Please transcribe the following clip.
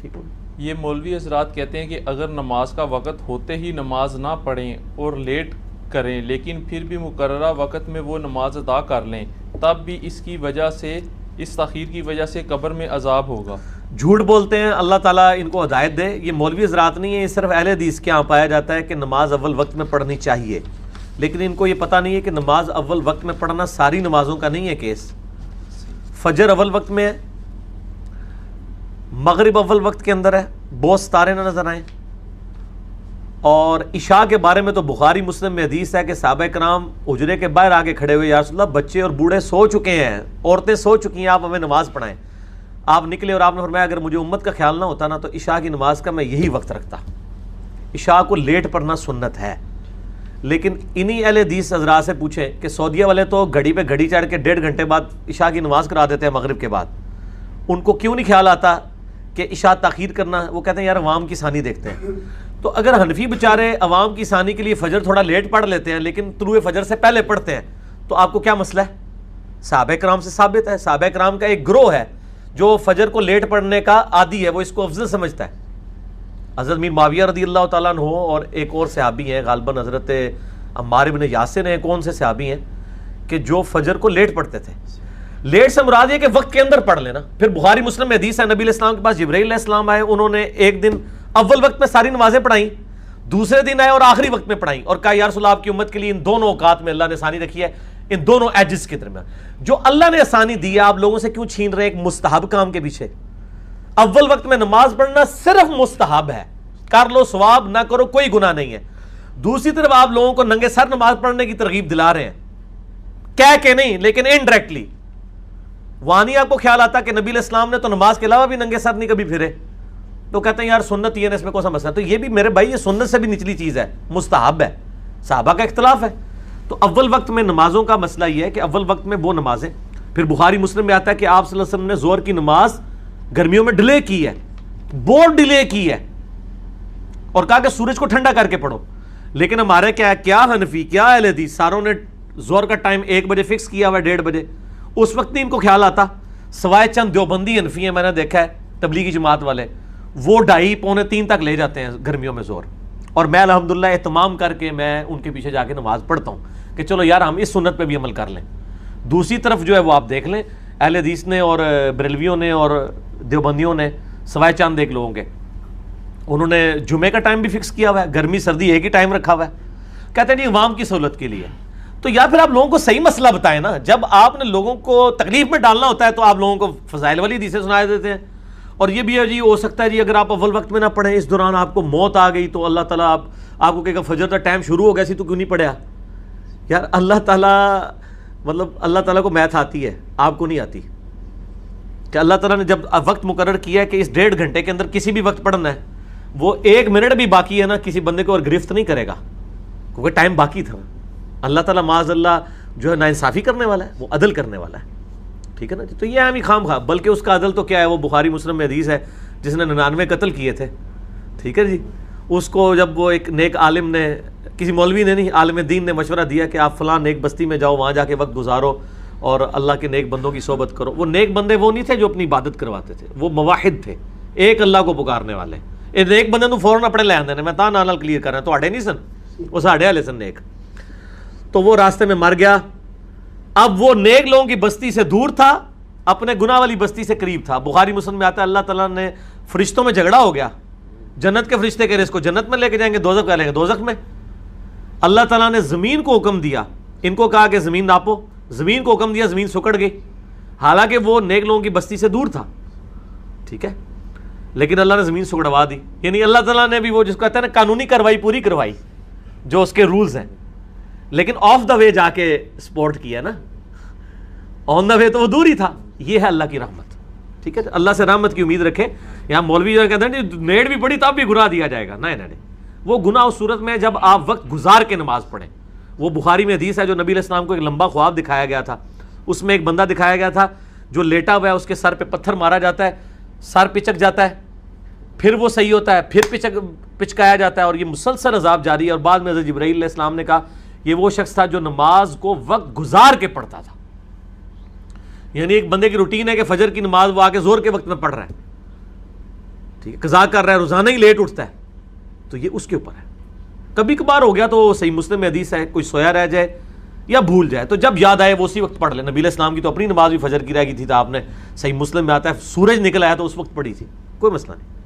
ٹھیک ہے. یہ مولوی حضرات کہتے ہیں کہ اگر نماز کا وقت ہوتے ہی نماز نہ پڑھیں اور لیٹ کریں لیکن پھر بھی مقررہ وقت میں وہ نماز ادا کر لیں تب بھی اس کی وجہ سے، اس تاخیر کی وجہ سے قبر میں عذاب ہوگا. جھوٹ بولتے ہیں، اللہ تعالیٰ ان کو ہدایت دے. یہ مولوی حضرات نہیں ہیں، یہ صرف اہل حدیث کے یہاں پایا جاتا ہے کہ نماز اول وقت میں پڑھنی چاہیے، لیکن ان کو یہ پتہ نہیں ہے کہ نماز اول وقت میں پڑھنا ساری نمازوں کا نہیں ہے کیس. فجر اول وقت میں ہے، مغرب اول وقت کے اندر ہے، بہت ستارے نہ نظر آئیں. اور عشاء کے بارے میں تو بخاری مسلم میں حدیث ہے کہ صحابہ کرام حجرے کے باہر آگے کھڑے ہوئے، یا رسول اللہ بچے اور بوڑھے سو چکے ہیں، عورتیں سو چکی ہیں، آپ ہمیں نماز پڑھائیں. آپ نکلے اور آپ نے فرمایا اگر مجھے امت کا خیال نہ ہوتا نا تو عشاء کی نماز کا میں یہی وقت رکھتا. عشاء کو لیٹ پڑھنا سنت ہے، لیکن انہی اہل حدیث حضرات سے پوچھیں کہ سعودیہ والے تو گھڑی پہ گھڑی چڑھ کے 1.5 گھنٹے بعد عشاء کی نماز کرا دیتے ہیں مغرب کے بعد. ان کو کیوں نہیں خیال آتا کہ عشاء تاخیر کرنا؟ وہ کہتے ہیں یار عوام کی ثانی دیکھتے ہیں. تو اگر حنفی بیچارے عوام کی ثانی کے لیے فجر تھوڑا لیٹ پڑھ لیتے ہیں لیکن طلوع فجر سے پہلے پڑھتے ہیں تو آپ کو کیا مسئلہ ہے؟ صحابہ کرام سے ثابت ہے. صحابہ کرام کا ایک گروہ ہے جو فجر کو لیٹ پڑھنے کا عادی ہے، وہ اس کو افضل سمجھتا ہے. حضرت میر معاویہ رضی اللہ تعالیٰ عنہ اور ایک اور صحابی ہیں، غالباً حضرت عمار بن یاسر ہیں، کون سے صحابی ہیں کہ جو فجر کو لیٹ پڑھتے تھے. لیٹ سے مراد یہ کہ وقت کے اندر پڑھ لینا. پھر بخاری مسلم میں حدیث ہے، نبی علیہ السلام کے پاس جبرائیل علیہ السلام آئے، انہوں نے ایک دن اول وقت میں ساری نمازیں پڑھائیں، دوسرے دن آئے اور آخری وقت میں پڑھائیں اور کہا یا رسول اللہ آپ کی امت کے لیے ان دونوں اوقات میں اللہ نے آسانی رکھی ہے، ان دونوں ایجز کے درمیان. جو اللہ نے آسانی دی ہے آپ لوگوں سے کیوں چھین رہے ہیں ایک مستحب کام کے پیچھے؟ اول وقت میں نماز پڑھنا صرف مستحب ہے، کر لو ثواب، نہ کرو کوئی گناہ نہیں ہے. دوسری طرف آپ لوگوں کو ننگے سر نماز پڑھنے کی ترغیب دلا رہے ہیں، کہہ کے نہیں لیکن انڈائریکٹلی. وہاں نہیں آپ کو خیال آتا کہ نبی علیہ السلام نے تو نماز کے علاوہ بھی ننگے سر نہیں کبھی پھرے، تو کہتے ہیں یار سنت یہ ہے، اس میں کون سا مسئلہ؟ تو یہ بھی میرے بھائی یہ سنت سے بھی نچلی چیز ہے، مستحب ہے، صحابہ کا اختلاف ہے. تو اول وقت میں نمازوں کا مسئلہ یہ ہے کہ اول وقت میں وہ نمازیں. پھر بخاری مسلم میں آتا ہے کہ آپ صلی اللہ علیہ وسلم نے ظہر کی نماز گرمیوں میں ڈیلے کی ہے، بہت ڈیلے کی ہے، اور کہا کہ سورج کو ٹھنڈا کر کے پڑھو. لیکن ہمارے کیا حنفی کیا اہل حدیث ساروں نے ظہر کا ٹائم 1 بجے فکس کیا ہوا ہے، 1:30 بجے. اس وقت نہیں ان کو خیال آتا، سوائے چند دیوبندی حنفی ہیں میں نے دیکھا ہے تبلیغی جماعت والے، وہ 2:30 پونے 3 تک لے جاتے ہیں گرمیوں میں ظہر. اور میں الحمدللہ اہتمام کر کے میں ان کے پیچھے جا کے نماز پڑھتا ہوں کہ چلو یار ہم اس سنت پہ بھی عمل کر لیں. دوسری طرف جو ہے وہ آپ دیکھ لیں اہل حدیث نے اور بریلویوں نے اور دیوبندیوں نے سوائے چاند ایک لوگوں کے، انہوں نے جمعے کا ٹائم بھی فکس کیا ہوا ہے، گرمی سردی ایک ہی ٹائم رکھا ہوا ہے. کہتے ہیں جی عوام کی سہولت کے لیے. تو یا پھر آپ لوگوں کو صحیح مسئلہ بتائیں نا. جب آپ نے لوگوں کو تکلیف میں ڈالنا ہوتا ہے تو آپ لوگوں کو فضائل والی حدیثیں سنا دیتے ہیں. اور یہ بھی ہے جی ہو سکتا ہے جی اگر آپ اول وقت میں نہ پڑھیں، اس دوران آپ کو موت آ گئی تو اللہ تعالیٰ آپ کو کہے گا فجر کا ٹائم شروع ہو گیا سی تو کیوں نہیں پڑھا؟ یار اللہ تعالیٰ مطلب اللہ تعالیٰ کو میتھ آتی ہے، آپ کو نہیں آتی. کہ اللہ تعالیٰ نے جب وقت مقرر کیا ہے کہ اس 1.5 گھنٹے کے اندر کسی بھی وقت پڑھنا ہے، وہ 1 منٹ بھی باقی ہے نا کسی بندے کو اور گرفت نہیں کرے گا کیونکہ ٹائم باقی تھا. اللہ تعالیٰ معاذ اللہ جو ہے ناانصافی کرنے والا ہے، وہ عدل کرنے والا ہے. ٹھیک ہے نا جی. تو یہ ہم ہی خام خواہ، بلکہ اس کا عدل تو کیا ہے، وہ بخاری مسلم میں حدیث ہے جس نے 99 قتل کیے تھے. ٹھیک ہے جی. اس کو جب وہ ایک نیک عالم نے، کسی مولوی نے نہیں، عالم دین نے مشورہ دیا کہ آپ فلاں نیک بستی میں جاؤ، وہاں جا کے وقت گزارو اور اللہ کے نیک بندوں کی صحبت کرو. وہ نیک بندے وہ نہیں تھے جو اپنی عبادت کرواتے تھے، وہ مواحد تھے، ایک اللہ کو پکارنے والے. یہ نیک بندے تو فوراً اپنے لے آتے ہیں، میں تاں نال کلیئر کر رہا تو آڑے نہیں سن، وہ ساڑھے والے سن نیک. تو وہ راستے میں مر گیا. اب وہ نیک لوگوں کی بستی سے دور تھا، اپنے گناہ والی بستی سے قریب تھا. بخاری مسلم میں آتا ہے اللہ تعالیٰ نے فرشتوں میں جھگڑا ہو گیا. جنت کے فرشتے کہہ رہے اس کو جنت میں لے کے جائیں گے، دوزخ کا لیں گے دوزخ میں. اللہ تعالیٰ نے زمین کو حکم دیا، ان کو کہا کہ زمین ناپو، زمین کو حکم دیا، زمین سکڑ گئی، حالانکہ وہ نیک لوگوں کی بستی سے دور تھا. ٹھیک ہے، لیکن اللہ نے زمین سکڑوا دی. یعنی اللہ تعالیٰ نے بھی وہ جس کو کہتے ہیں نا قانونی کارروائی پوری کروائی جو اس کے رولز ہیں، لیکن آف دا وے جا کے سپورٹ کیا نا، آن دا وے تو وہ دور ہی تھا. یہ ہے اللہ کی رحمت. ٹھیک ہے، اللہ سے رحمت کی امید رکھے. یہاں مولوی جو کہتے ہیں نیٹ بھی پڑھی تب بھی گناہ دیا جائے گا، نہیں نہیں، وہ گناہ اس صورت میں جب آپ وقت گزار کے نماز پڑھیں. وہ بخاری میں حدیث ہے جو نبی علیہ السلام کو ایک لمبا خواب دکھایا گیا تھا. اس میں ایک بندہ دکھایا گیا تھا جو لیٹا ہوا ہے، اس کے سر پہ پتھر مارا جاتا ہے، سر پچک جاتا ہے، پھر وہ صحیح ہوتا ہے، پھر پچکایا جاتا ہے، اور یہ مسلسل عذاب جاری ہے. اور بعد میں حضرت جبرائیل علیہ السلام نے کہا یہ وہ شخص تھا جو نماز کو وقت گزار کے پڑھتا تھا. یعنی ایک بندے کی روٹین ہے کہ فجر کی نماز وہ آ کے زور کے وقت میں پڑھ رہا ہے، ٹھیک ہے، قضا کر رہا ہے، روزانہ ہی لیٹ اٹھتا ہے، تو یہ اس کے اوپر ہے. کبھی کبھار ہو گیا تو صحیح مسلم میں حدیث ہے کوئی سویا رہ جائے یا بھول جائے تو جب یاد آئے وہ اسی وقت پڑھ لے. نبی علیہ السلام کی تو اپنی نماز بھی فجر کی رہ گئی تھی، تو آپ نے صحیح مسلم میں آتا ہے سورج نکل آیا تو اس وقت پڑھی تھی، کوئی مسئلہ نہیں.